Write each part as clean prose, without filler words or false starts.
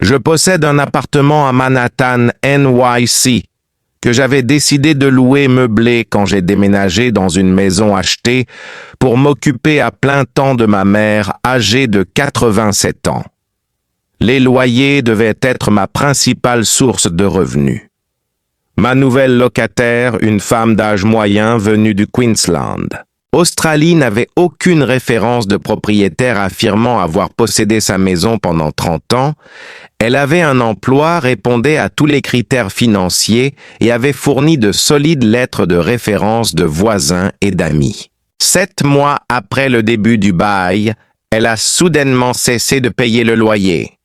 Je possède un appartement à Manhattan, NYC, que j'avais décidé de louer meublé quand j'ai déménagé dans une maison achetée pour m'occuper à plein temps de ma mère âgée de 87 ans. Les loyers devaient être ma principale source de revenus. Ma nouvelle locataire, une femme d'âge moyen venue du Queensland. Australie n'avait aucune référence de propriétaire affirmant avoir possédé sa maison pendant 30 ans. Elle avait un emploi, répondait à tous les critères financiers et avait fourni de solides lettres de référence de voisins et d'amis. 7 mois après le début du bail, elle a soudainement cessé de payer le loyer.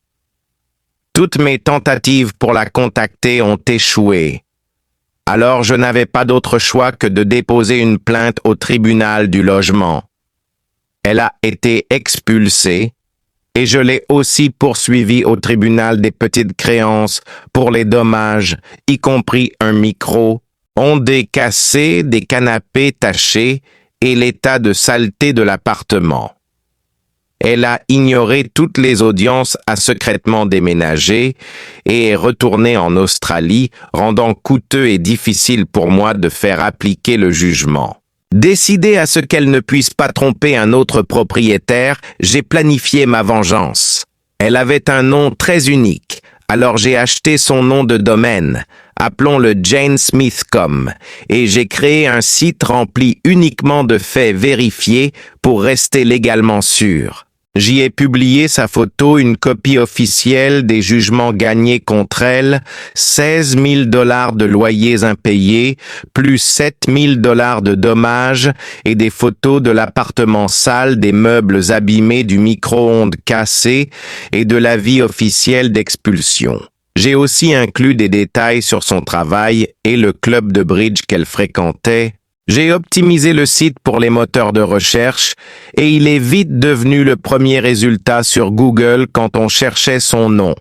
Toutes mes tentatives pour la contacter ont échoué. Alors je n'avais pas d'autre choix que de déposer une plainte au tribunal du logement. Elle a été expulsée et je l'ai aussi poursuivie au tribunal des petites créances pour les dommages, y compris un micro, ondées cassées, des canapés tachés et l'état de saleté de l'appartement. Elle a ignoré toutes les audiences, a secrètement déménagé et est retournée en Australie, rendant coûteux et difficile pour moi de faire appliquer le jugement. Décidé à ce qu'elle ne puisse pas tromper un autre propriétaire, j'ai planifié ma vengeance. Elle avait un nom très unique, alors j'ai acheté son nom de domaine, appelons-le JaneSmith.com, et j'ai créé un site rempli uniquement de faits vérifiés pour rester légalement sûr. J'y ai publié sa photo, une copie officielle des jugements gagnés contre elle, 16 000 $ de loyers impayés, plus 7 000 $ de dommages et des photos de l'appartement sale, des meubles abîmés, du micro-ondes cassé et de l'avis officiel d'expulsion. J'ai aussi inclus des détails sur son travail et le club de bridge qu'elle fréquentait. J'ai optimisé le site pour les moteurs de recherche et il est vite devenu le premier résultat sur Google quand on cherchait son nom.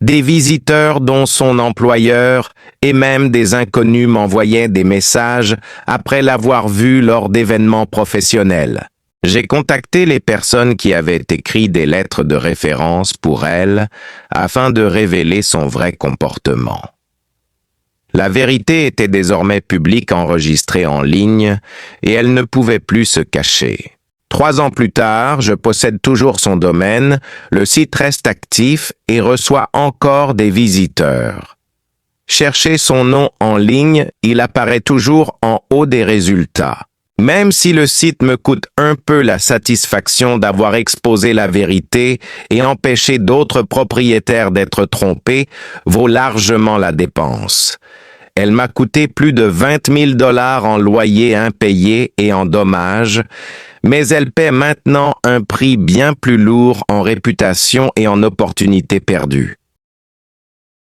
Des visiteurs, dont son employeur, et même des inconnus m'envoyaient des messages après l'avoir vu lors d'événements professionnels. J'ai contacté les personnes qui avaient écrit des lettres de référence pour elle afin de révéler son vrai comportement. La vérité était désormais publique, enregistrée en ligne, et elle ne pouvait plus se cacher. 3 ans plus tard, je possède toujours son domaine, le site reste actif et reçoit encore des visiteurs. Cherchez son nom en ligne, il apparaît toujours en haut des résultats. Même si le site me coûte un peu la satisfaction d'avoir exposé la vérité et empêché d'autres propriétaires d'être trompés, vaut largement la dépense. Elle m'a coûté plus de 20 000 $ en loyer impayé et en dommages, mais elle paie maintenant un prix bien plus lourd en réputation et en opportunités perdues.